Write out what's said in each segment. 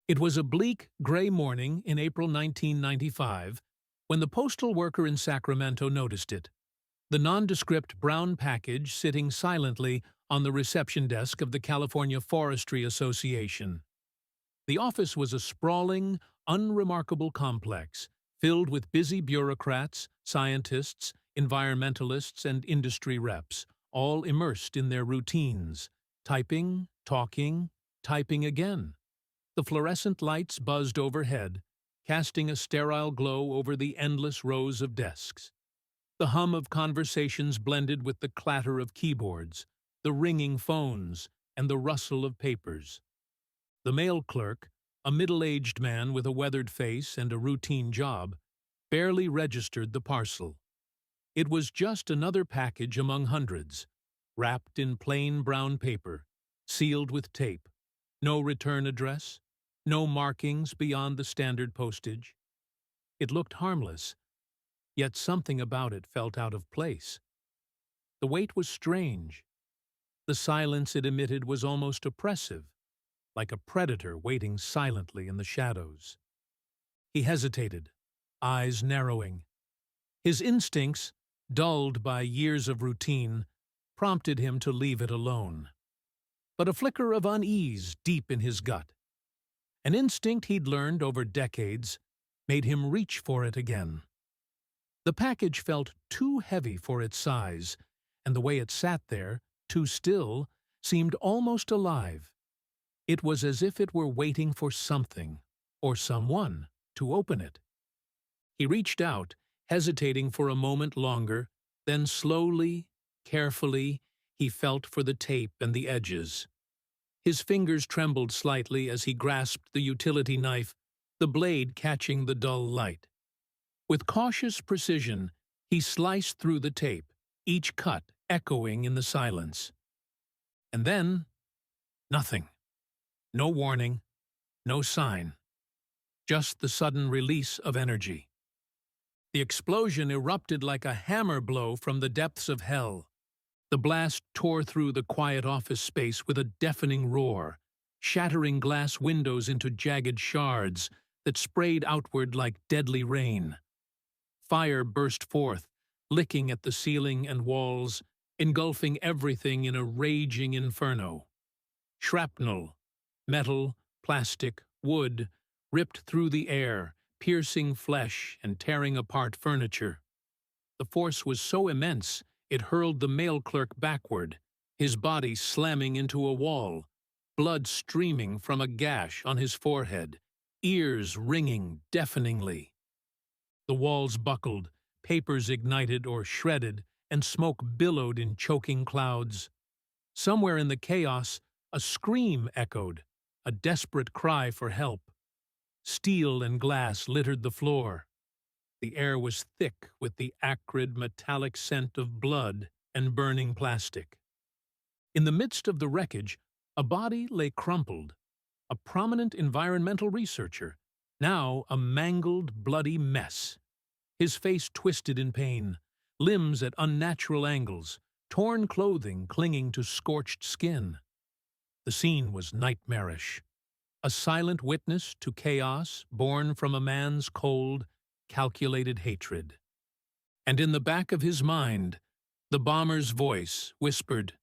It was a bleak, gray morning in April 1995 when the postal worker in Sacramento noticed it. The nondescript brown package sitting silently on the reception desk of the California Forestry Association. The office was a sprawling, unremarkable complex, filled with busy bureaucrats, scientists, environmentalists, and industry reps, all immersed in their routines, typing, talking, typing again. The fluorescent lights buzzed overhead, casting a sterile glow over the endless rows of desks. The hum of conversations blended with the clatter of keyboards, the ringing phones, and the rustle of papers. The mail clerk, a middle-aged man with a weathered face and a routine job, barely registered the parcel. It was just another package among hundreds, wrapped in plain brown paper, sealed with tape, no return address, no markings beyond the standard postage. It looked harmless, yet something about it felt out of place. The weight was strange. The silence it emitted was almost oppressive, like a predator waiting silently in the shadows. He hesitated, eyes narrowing. His instincts, dulled by years of routine, prompted him to leave it alone. But a flicker of unease deep in his gut, an instinct he'd learned over decades, made him reach for it again. The package felt too heavy for its size, and the way it sat there, too still, seemed almost alive. It was as if it were waiting for something, or someone, to open it. He reached out, hesitating for a moment longer, then slowly, carefully, he felt for the tape and the edges. His fingers trembled slightly as he grasped the utility knife, the blade catching the dull light. With cautious precision, he sliced through the tape, each cut echoing in the silence. And then, nothing. No warning, no sign. Just the sudden release of energy. The explosion erupted like a hammer blow from the depths of hell. The blast tore through the quiet office space with a deafening roar, shattering glass windows into jagged shards that sprayed outward like deadly rain. Fire burst forth, licking at the ceiling and walls, engulfing everything in a raging inferno. Shrapnel, metal, plastic, wood, ripped through the air, piercing flesh and tearing apart furniture. The force was so immense, it hurled the mail clerk backward, his body slamming into a wall, blood streaming from a gash on his forehead, ears ringing deafeningly. The walls buckled, papers ignited or shredded, and smoke billowed in choking clouds. Somewhere in the chaos, a scream echoed, a desperate cry for help. Steel and glass littered the floor. The air was thick with the acrid metallic scent of blood and burning plastic. In the midst of the wreckage, a body lay crumpled, a prominent environmental researcher, now a mangled, bloody mess. His face twisted in pain, limbs at unnatural angles, torn clothing clinging to scorched skin. The scene was nightmarish, a silent witness to chaos born from a man's cold, calculated hatred. And in the back of his mind, the bomber's voice whispered,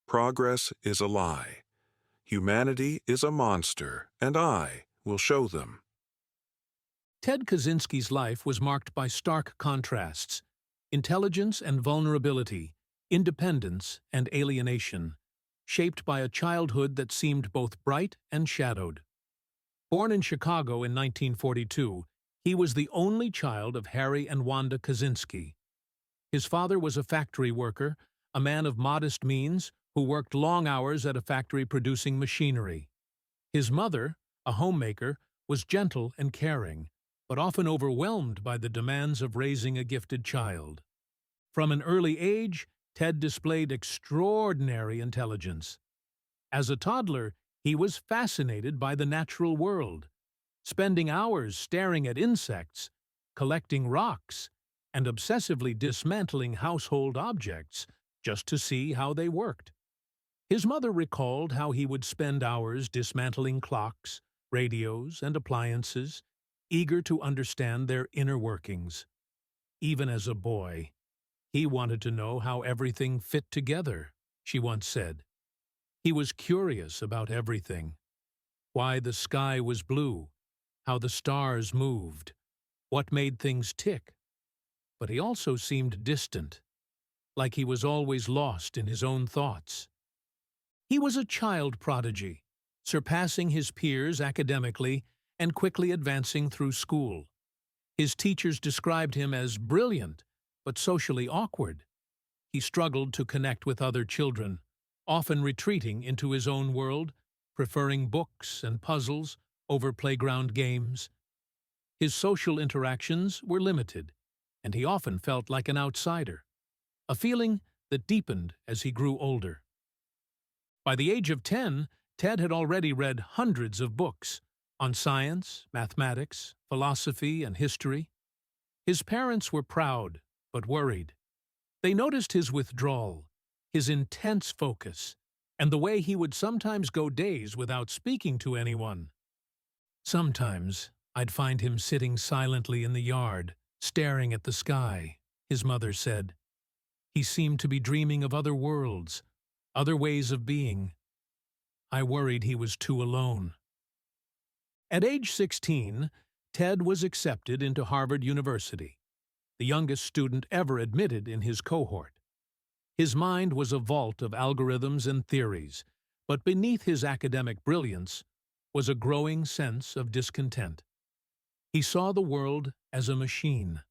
"Progress is a lie. Humanity is a monster, and I will show them." Ted Kaczynski's life was marked by stark contrasts: intelligence and vulnerability, independence and alienation, shaped by a childhood that seemed both bright and shadowed. Born in Chicago in 1942, he was the only child of Harry and Wanda Kaczynski. His father was a factory worker, a man of modest means who worked long hours at a factory producing machinery. His mother, a homemaker, was gentle and caring, but often overwhelmed by the demands of raising a gifted child. From an early age, Ted displayed extraordinary intelligence. As a toddler, he was fascinated by the natural world, spending hours staring at insects, collecting rocks, and obsessively dismantling household objects just to see how they worked. His mother recalled how he would spend hours dismantling clocks, radios, and appliances, eager to understand their inner workings. Even as a boy, he wanted to know how everything fit together, she once said. He was curious about everything. Why the sky was blue, how the stars moved, what made things tick. But he also seemed distant, like he was always lost in his own thoughts. He was a child prodigy, surpassing his peers academically and quickly advancing through school. His teachers described him as brilliant, but socially awkward. He struggled to connect with other children, often retreating into his own world, preferring books and puzzles over playground games. His social interactions were limited, and he often felt like an outsider, a feeling that deepened as he grew older. By the age of 10, Ted had already read hundreds of books on science, mathematics, philosophy, and history. His parents were proud, but worried. They noticed his withdrawal, his intense focus, and the way he would sometimes go days without speaking to anyone. Sometimes I'd find him sitting silently in the yard, staring at the sky, his mother said. He seemed to be dreaming of other worlds, other ways of being. I worried he was too alone. At age 16, Ted was accepted into Harvard University, the youngest student ever admitted in his cohort. His mind was a vault of algorithms and theories, but beneath his academic brilliance was a growing sense of discontent. He saw the world as a machine,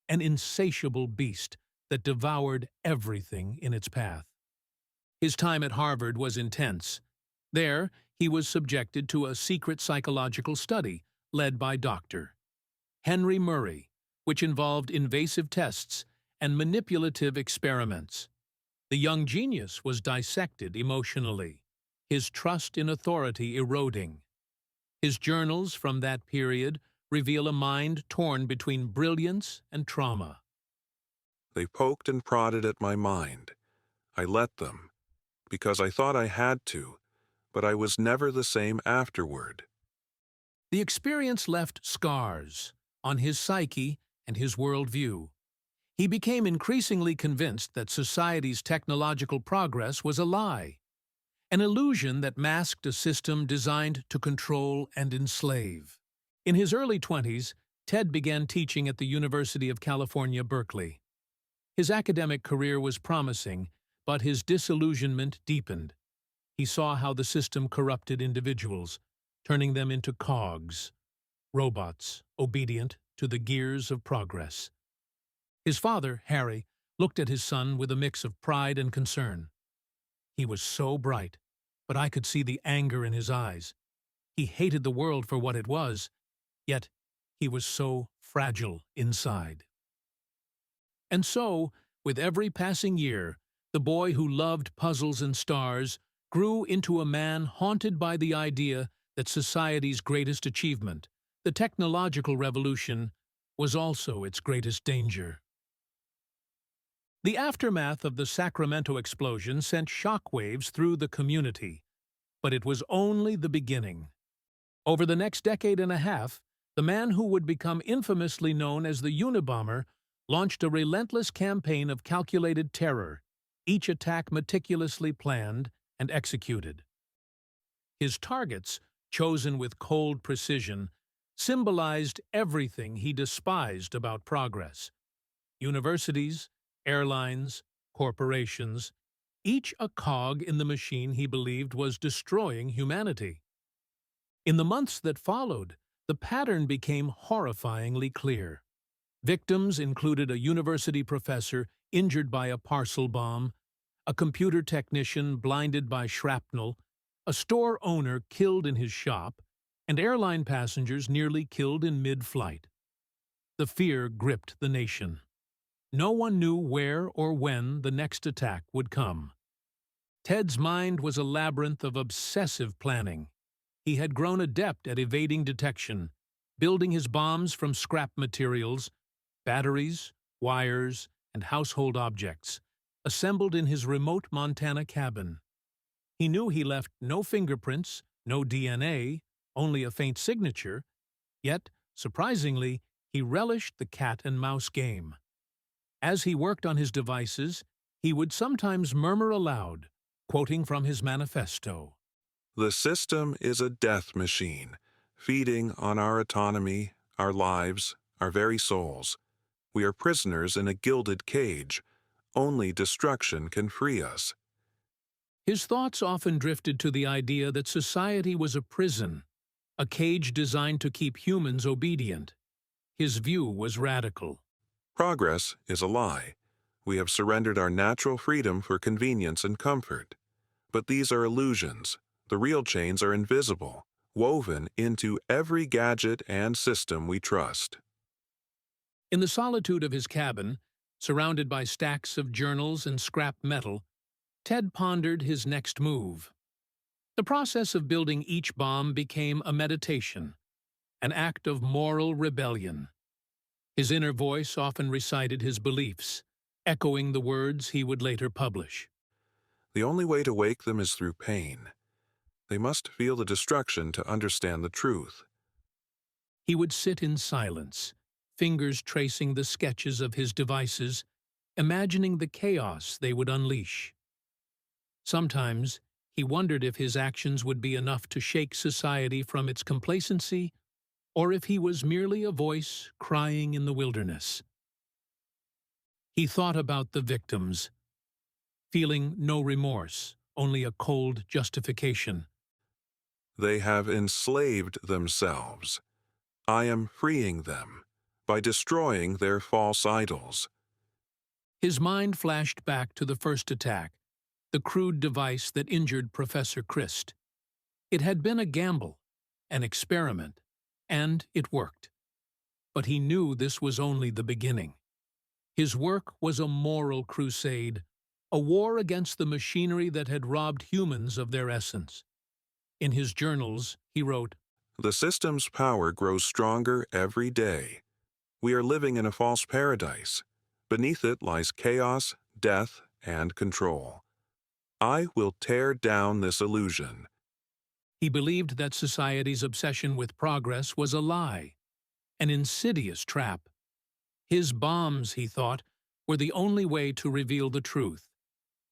an insatiable beast that devoured everything in its path. His time at Harvard was intense. There, he was subjected to a secret psychological study led by Dr. Henry Murray, which involved invasive tests and manipulative experiments. The young genius was dissected emotionally, his trust in authority eroding. His journals from that period reveal a mind torn between brilliance and trauma. They poked and prodded at my mind. I let them, because I thought I had to, but I was never the same afterward. The experience left scars on his psyche and his worldview. He became increasingly convinced that society's technological progress was a lie, an illusion that masked a system designed to control and enslave. In his early 20s, Ted began teaching at the University of California, Berkeley. His academic career was promising, but his disillusionment deepened. He saw how the system corrupted individuals, turning them into cogs, robots obedient to the gears of progress. His father, Harry, looked at his son with a mix of pride and concern. He was so bright, but I could see the anger in his eyes. He hated the world for what it was, yet he was so fragile inside. And so, with every passing year, the boy who loved puzzles and stars grew into a man haunted by the idea that society's greatest achievement, the technological revolution, was also its greatest danger. The aftermath of the Sacramento explosion sent shockwaves through the community, but it was only the beginning. Over the next decade and a half, the man who would become infamously known as the Unabomber launched a relentless campaign of calculated terror, each attack meticulously planned and executed. His targets, chosen with cold precision, symbolized everything he despised about progress. Universities, airlines, corporations, each a cog in the machine he believed was destroying humanity. In the months that followed, the pattern became horrifyingly clear. Victims included a university professor injured by a parcel bomb, a computer technician blinded by shrapnel, a store owner killed in his shop, and airline passengers nearly killed in mid-flight. The fear gripped the nation. No one knew where or when the next attack would come. Ted's mind was a labyrinth of obsessive planning. He had grown adept at evading detection, building his bombs from scrap materials, batteries, wires, and household objects, assembled in his remote Montana cabin. He knew he left no fingerprints, no DNA, only a faint signature, yet, surprisingly, he relished the cat-and-mouse game. As he worked on his devices, he would sometimes murmur aloud, quoting from his manifesto. The system is a death machine, feeding on our autonomy, our lives, our very souls. We are prisoners in a gilded cage. Only destruction can free us. His thoughts often drifted to the idea that society was a prison, a cage designed to keep humans obedient. His view was radical. Progress is a lie. We have surrendered our natural freedom for convenience and comfort. But these are illusions. The real chains are invisible, woven into every gadget and system we trust. In the solitude of his cabin, surrounded by stacks of journals and scrap metal, Ted pondered his next move. The process of building each bomb became a meditation, an act of moral rebellion. His inner voice often recited his beliefs, echoing the words he would later publish. The only way to wake them is through pain. They must feel the destruction to understand the truth. He would sit in silence, fingers tracing the sketches of his devices, imagining the chaos they would unleash. Sometimes, he wondered if his actions would be enough to shake society from its complacency, or if he was merely a voice crying in the wilderness. He thought about the victims, feeling no remorse, only a cold justification. They have enslaved themselves. I am freeing them by destroying their false idols. His mind flashed back to the first attack, the crude device that injured Professor Christ. It had been a gamble, an experiment, and it worked. But he knew this was only the beginning. His work was a moral crusade, a war against the machinery that had robbed humans of their essence. In his journals, he wrote, The system's power grows stronger every day. We are living in a false paradise. Beneath it lies chaos, death, and control. I will tear down this illusion. He believed that society's obsession with progress was a lie, an insidious trap. His bombs, he thought, were the only way to reveal the truth,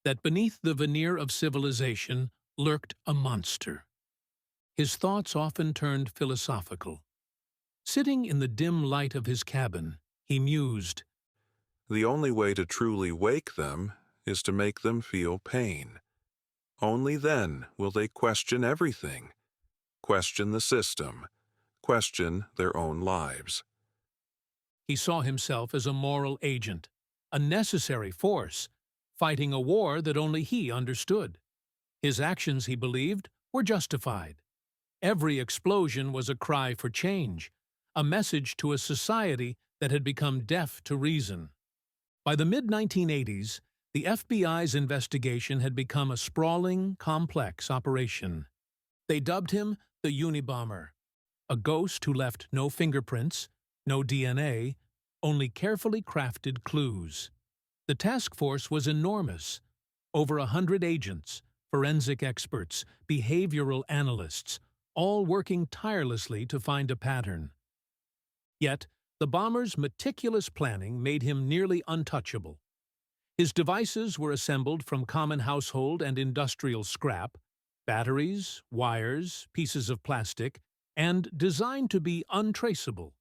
that beneath the veneer of civilization lurked a monster. His thoughts often turned philosophical. Sitting in the dim light of his cabin, he mused, The only way to truly wake them is to make them feel pain. Only then will they question everything, question the system, question their own lives. He saw himself as a moral agent, a necessary force, fighting a war that only he understood. His actions, he believed, were justified. Every explosion was a cry for change, a message to a society that had become deaf to reason. By the mid-1980s, the FBI's investigation had become a sprawling, complex operation. They dubbed him the Unabomber, a ghost who left no fingerprints, no DNA, only carefully crafted clues. The task force was enormous. Over 100 agents, forensic experts, behavioral analysts, all working tirelessly to find a pattern. Yet, the bomber's meticulous planning made him nearly untouchable. His devices were assembled from common household and industrial scrap, batteries, wires, pieces of plastic, and designed to be untraceable.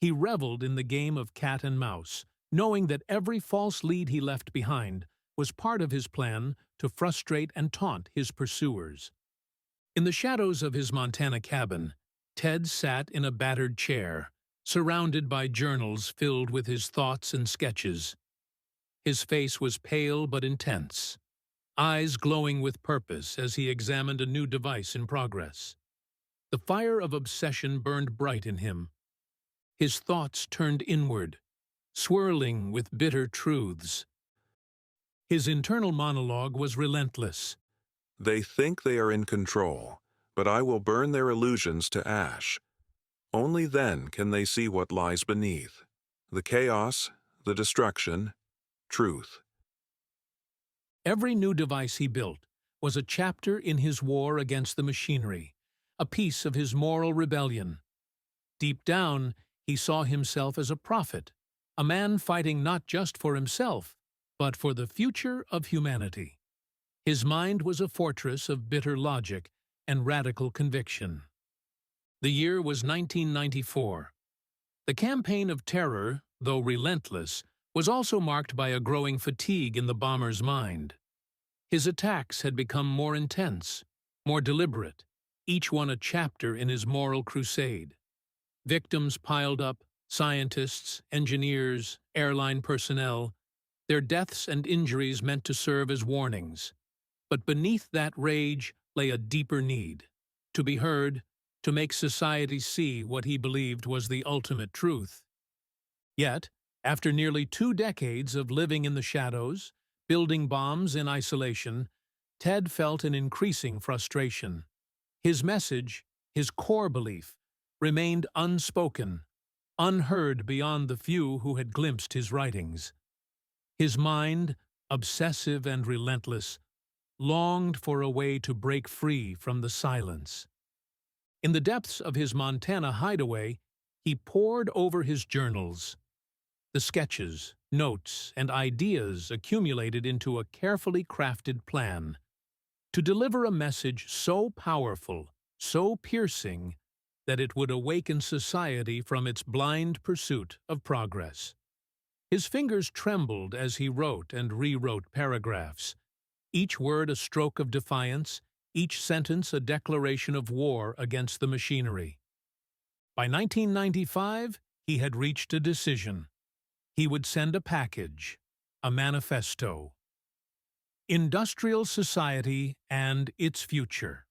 He reveled in the game of cat and mouse, knowing that every false lead he left behind was part of his plan to frustrate and taunt his pursuers. In the shadows of his Montana cabin, Ted sat in a battered chair, surrounded by journals filled with his thoughts and sketches. His face was pale but intense, eyes glowing with purpose as he examined a new device in progress. The fire of obsession burned bright in him. His thoughts turned inward, swirling with bitter truths. His internal monologue was relentless. They think they are in control, but I will burn their illusions to ash. Only then can they see what lies beneath. The chaos, the destruction, truth. Every new device he built was a chapter in his war against the machinery, a piece of his moral rebellion. Deep down, he saw himself as a prophet, a man fighting not just for himself, but for the future of humanity. His mind was a fortress of bitter logic and radical conviction. The year was 1994. The campaign of terror, though relentless, was also marked by a growing fatigue in the bomber's mind. His attacks had become more intense, more deliberate, each one a chapter in his moral crusade. Victims piled up, scientists, engineers, airline personnel, their deaths and injuries meant to serve as warnings. But beneath that rage lay a deeper need, to be heard, to make society see what he believed was the ultimate truth. Yet, after nearly 2 decades of living in the shadows, building bombs in isolation, Ted felt an increasing frustration. His message, his core belief, remained unspoken, unheard beyond the few who had glimpsed his writings. His mind, obsessive and relentless, longed for a way to break free from the silence. In the depths of his Montana hideaway, he pored over his journals. The sketches, notes, and ideas accumulated into a carefully crafted plan to deliver a message so powerful, so piercing, that it would awaken society from its blind pursuit of progress. His fingers trembled as he wrote and rewrote paragraphs, each word a stroke of defiance, each sentence a declaration of war against the machinery. By 1995, he had reached a decision. He would send a package, a manifesto. Industrial Society and Its Future.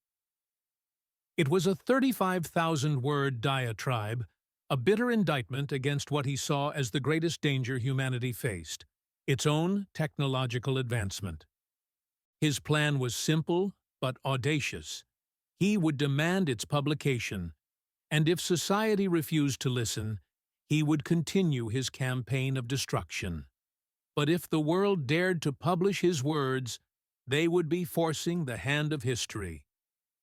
It was a 35,000-word diatribe, a bitter indictment against what he saw as the greatest danger humanity faced, its own technological advancement. His plan was simple but audacious. He would demand its publication, and if society refused to listen, he would continue his campaign of destruction. But if the world dared to publish his words, they would be forcing the hand of history,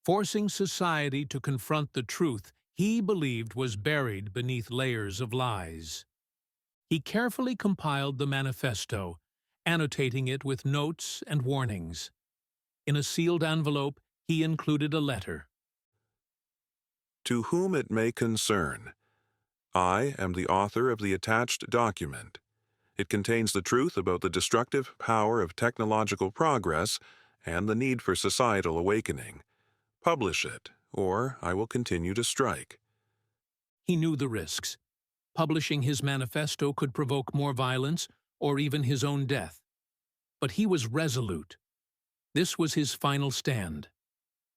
forcing society to confront the truth he believed was buried beneath layers of lies. He carefully compiled the manifesto, annotating it with notes and warnings. In a sealed envelope, he included a letter. To whom it may concern, I am the author of the attached document. It contains the truth about the destructive power of technological progress and the need for societal awakening. Publish it, or I will continue to strike. He knew the risks. Publishing his manifesto could provoke more violence or even his own death. But he was resolute. This was his final stand,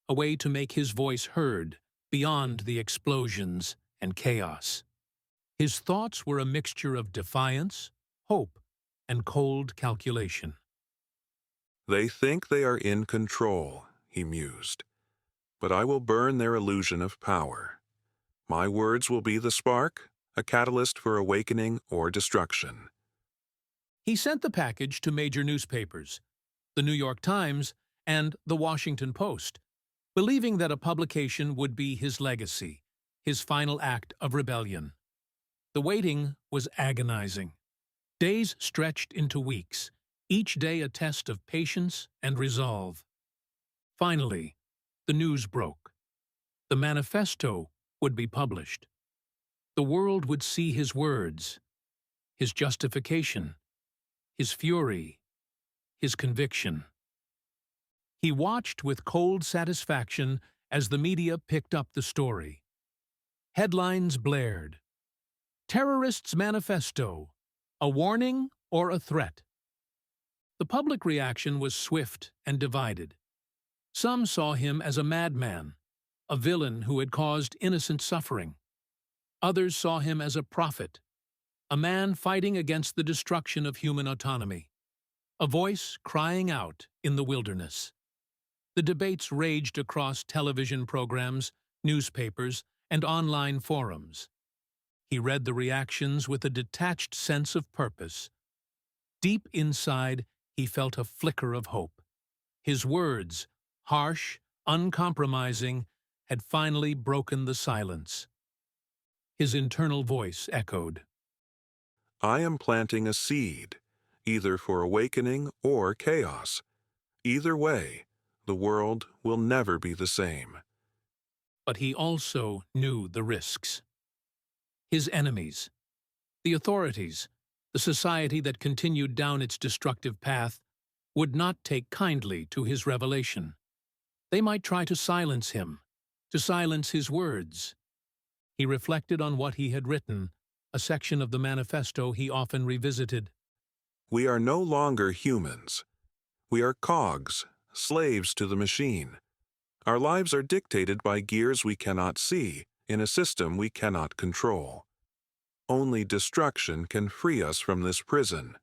a way to make his voice heard beyond the explosions and chaos. His thoughts were a mixture of defiance, hope, and cold calculation. They think they are in control, he mused, but I will burn their illusion of power. My words will be the spark, a catalyst for awakening or destruction. He sent the package to major newspapers, the New York Times and the Washington Post, believing that a publication would be his legacy, his final act of rebellion. The waiting was agonizing. Days stretched into weeks, each day a test of patience and resolve. Finally, the news broke. The manifesto would be published. The world would see his words, his justification, his fury, his conviction. He watched with cold satisfaction as the media picked up the story. Headlines blared. Terrorists' Manifesto, a warning or a threat? The public reaction was swift and divided. Some saw him as a madman, a villain who had caused innocent suffering. Others saw him as a prophet, a man fighting against the destruction of human autonomy, a voice crying out in the wilderness. The debates raged across television programs, newspapers, and online forums. He read the reactions with a detached sense of purpose. Deep inside, he felt a flicker of hope. His words, harsh, uncompromising, had finally broken the silence. His internal voice echoed. I am planting a seed, either for awakening or chaos. Either way, the world will never be the same. But he also knew the risks. His enemies, the authorities, the society that continued down its destructive path, would not take kindly to his revelation. They might try to silence him, to silence his words. He reflected on what he had written, a section of the manifesto he often revisited. We are no longer humans. We are cogs, slaves to the machine. Our lives are dictated by gears we cannot see, in a system we cannot control. Only destruction can free us from this prison.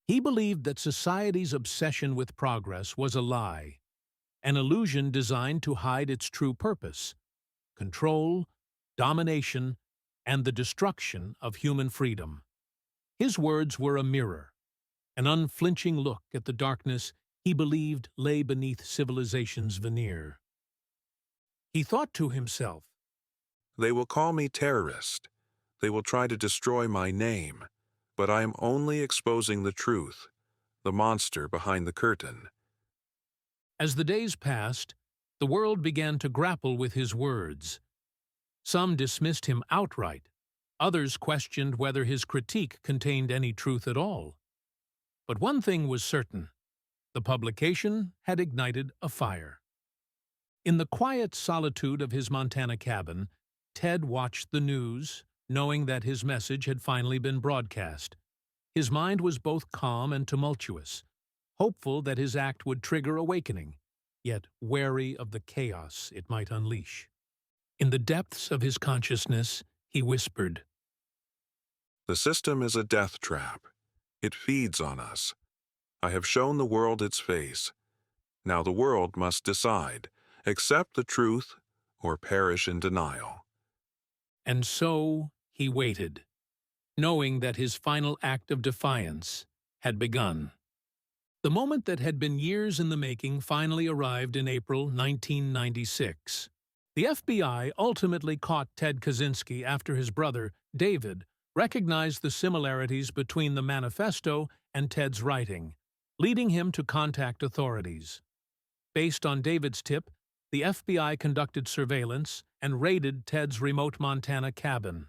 He believed that society's obsession with progress was a lie, an illusion designed to hide its true purpose: control, domination, and the destruction of human freedom. His words were a mirror, an unflinching look at the darkness he believed lay beneath civilization's veneer. He thought to himself, They will call me terrorist. They will try to destroy my name. But I am only exposing the truth, the monster behind the curtain. as the days passed, the world began to grapple with his words. Some dismissed him outright. Others questioned whether his critique contained any truth at all. But one thing was certain: the publication had ignited a fire. In the quiet solitude of his Montana cabin, Ted watched the news, knowing that his message had finally been broadcast. His mind was both calm and tumultuous, hopeful that his act would trigger awakening, yet wary of the chaos it might unleash. In the depths of his consciousness, he whispered, The system is a death trap. It feeds on us. I have shown the world its face. Now the world must decide, accept the truth or perish in denial. And so he waited, knowing that his final act of defiance had begun. The moment that had been years in the making finally arrived in April 1996. The FBI ultimately caught Ted Kaczynski after his brother, David, recognized the similarities between the manifesto and Ted's writing, leading him to contact authorities. Based on David's tip, the FBI conducted surveillance and raided Ted's remote Montana cabin.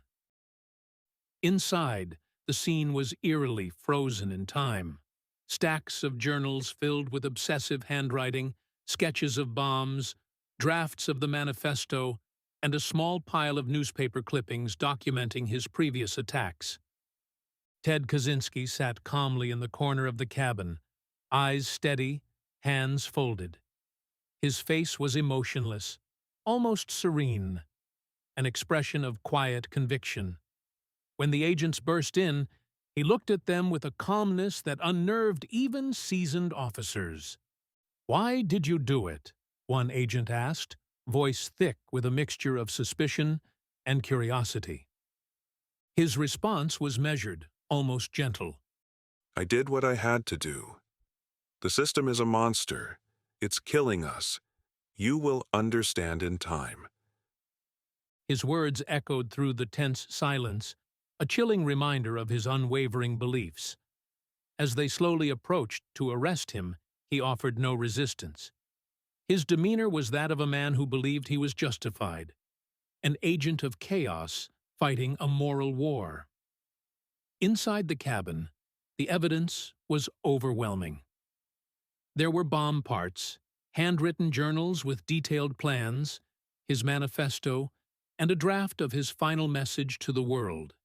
Inside, the scene was eerily frozen in time. Stacks of journals filled with obsessive handwriting, sketches of bombs, drafts of the manifesto, and a small pile of newspaper clippings documenting his previous attacks. Ted Kaczynski sat calmly in the corner of the cabin, eyes steady, hands folded. His face was emotionless, almost serene, an expression of quiet conviction. When the agents burst in, he looked at them with a calmness that unnerved even seasoned officers. "Why did you do it?" one agent asked, voice thick with a mixture of suspicion and curiosity. His response was measured, almost gentle. I did what I had to do. The system is a monster. It's killing us. You will understand in time. His words echoed through the tense silence, a chilling reminder of his unwavering beliefs. As they slowly approached to arrest him, he offered no resistance. His demeanor was that of a man who believed he was justified, an agent of chaos fighting a moral war. Inside the cabin, the evidence was overwhelming. There were bomb parts, handwritten journals with detailed plans, his manifesto, and a draft of his final message to the world.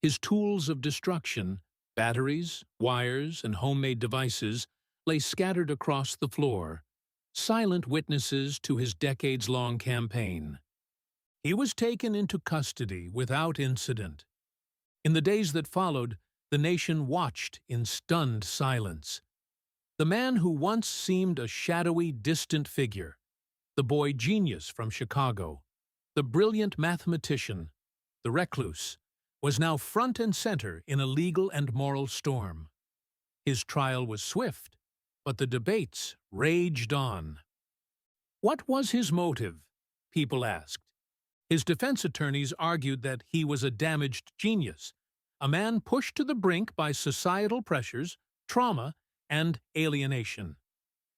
His tools of destruction, batteries, wires, and homemade devices, lay scattered across the floor, silent witnesses to his decades-long campaign. He was taken into custody without incident. In the days that followed, the nation watched in stunned silence. The man who once seemed a shadowy, distant figure, the boy genius from Chicago, the brilliant mathematician, the recluse, was now front and center in a legal and moral storm. His trial was swift, but the debates raged on. What was his motive? people asked. His defense attorneys argued that he was a damaged genius, a man pushed to the brink by societal pressures, trauma, and alienation.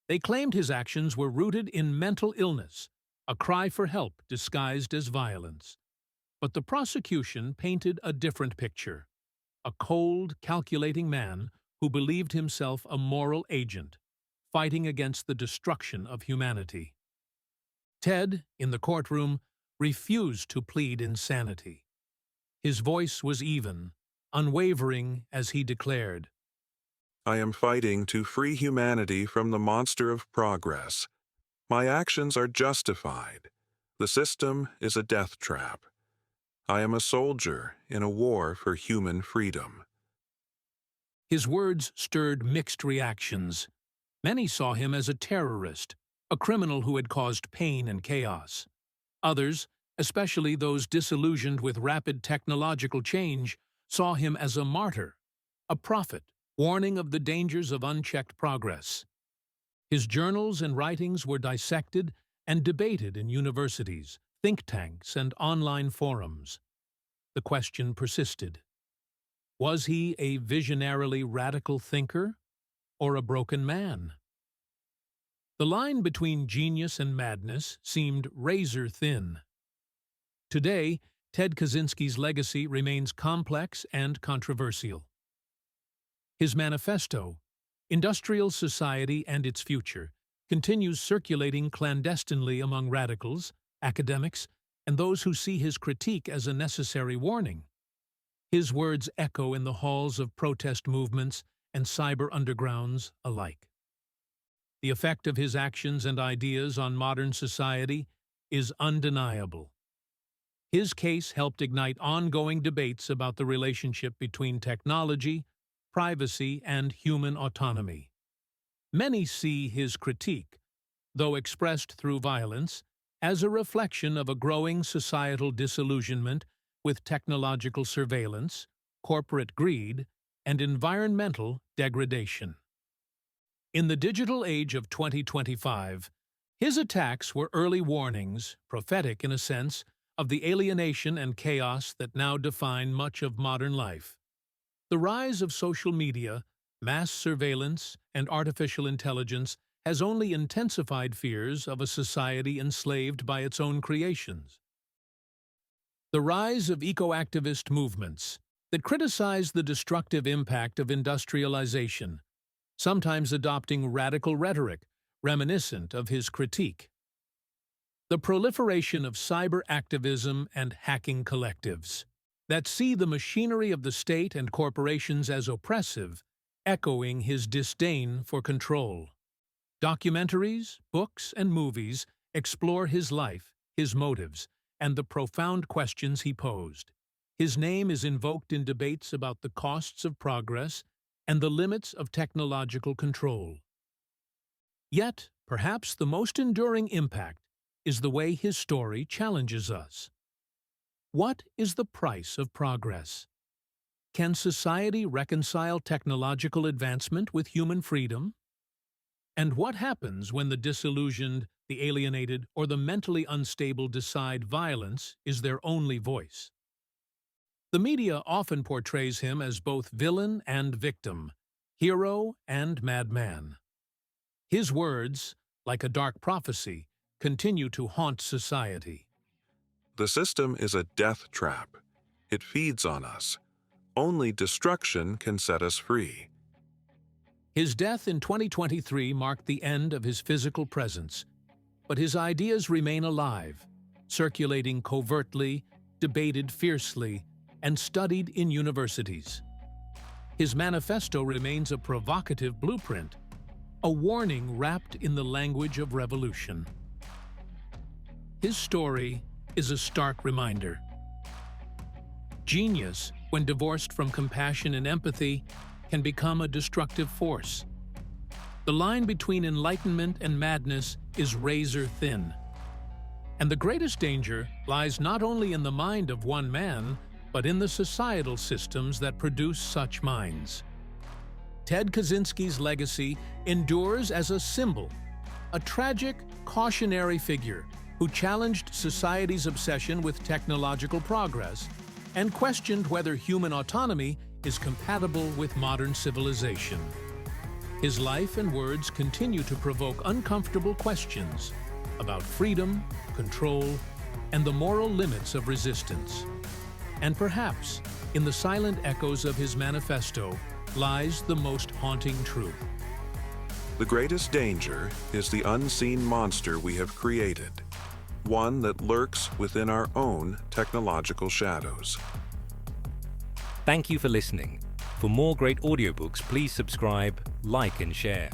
They claimed his actions were rooted in mental illness, a cry for help disguised as violence. But the prosecution painted a different picture. A cold, calculating man who believed himself a moral agent, fighting against the destruction of humanity. Ted, in the courtroom, refused to plead insanity. His voice was even, unwavering as he declared, I am fighting to free humanity from the monster of progress. My actions are justified. The system is a death trap. I am a soldier in a war for human freedom. His words stirred mixed reactions. Many saw him as a terrorist, a criminal who had caused pain and chaos. Others, especially those disillusioned with rapid technological change, saw him as a martyr, a prophet, warning of the dangers of unchecked progress. His journals and writings were dissected and debated in universities, think tanks, and online forums. The question persisted. Was he a visionarily radical thinker or a broken man? The line between genius and madness seemed razor-thin. Today, Ted Kaczynski's legacy remains complex and controversial. His manifesto, Industrial Society and Its Future, continues circulating clandestinely among radicals, academics, and those who see his critique as a necessary warning. His words echo in the halls of protest movements and cyber undergrounds alike. The effect of his actions and ideas on modern society is undeniable. His case helped ignite ongoing debates about the relationship between technology, privacy, and human autonomy. Many see his critique, though expressed through violence, as a reflection of a growing societal disillusionment with technological surveillance, corporate greed, and environmental degradation. In the digital age of 2025, his attacks were early warnings, prophetic in a sense, of the alienation and chaos that now define much of modern life. The rise of social media, mass surveillance, and artificial intelligence has only intensified fears of a society enslaved by its own creations. The rise of eco-activist movements that criticize the destructive impact of industrialization, sometimes adopting radical rhetoric reminiscent of his critique. The proliferation of cyber activism and hacking collectives that see the machinery of the state and corporations as oppressive, echoing his disdain for control. Documentaries, books, and movies explore his life, his motives, and the profound questions he posed. His name is invoked in debates about the costs of progress and the limits of technological control. Yet, perhaps the most enduring impact is the way his story challenges us. What is the price of progress? Can society reconcile technological advancement with human freedom? And what happens when the disillusioned, the alienated, or the mentally unstable decide violence is their only voice? The media often portrays him as both villain and victim, hero and madman. His words, like a dark prophecy, continue to haunt society. The system is a death trap. It feeds on us. Only destruction can set us free. His death in 2023 marked the end of his physical presence, but his ideas remain alive, circulating covertly, debated fiercely, and studied in universities. His manifesto remains a provocative blueprint, a warning wrapped in the language of revolution. His story is a stark reminder. Genius, when divorced from compassion and empathy, can become a destructive force. The line between enlightenment and madness is razor-thin. And the greatest danger lies not only in the mind of one man, but in the societal systems that produce such minds. Ted Kaczynski's legacy endures as a symbol, a tragic, cautionary figure, who challenged society's obsession with technological progress and questioned whether human autonomy is compatible with modern civilization. His life and words continue to provoke uncomfortable questions about freedom, control, and the moral limits of resistance. And perhaps, in the silent echoes of his manifesto, lies the most haunting truth. The greatest danger is the unseen monster we have created, one that lurks within our own technological shadows. Thank you for listening. For more great audiobooks, please subscribe, like, and share.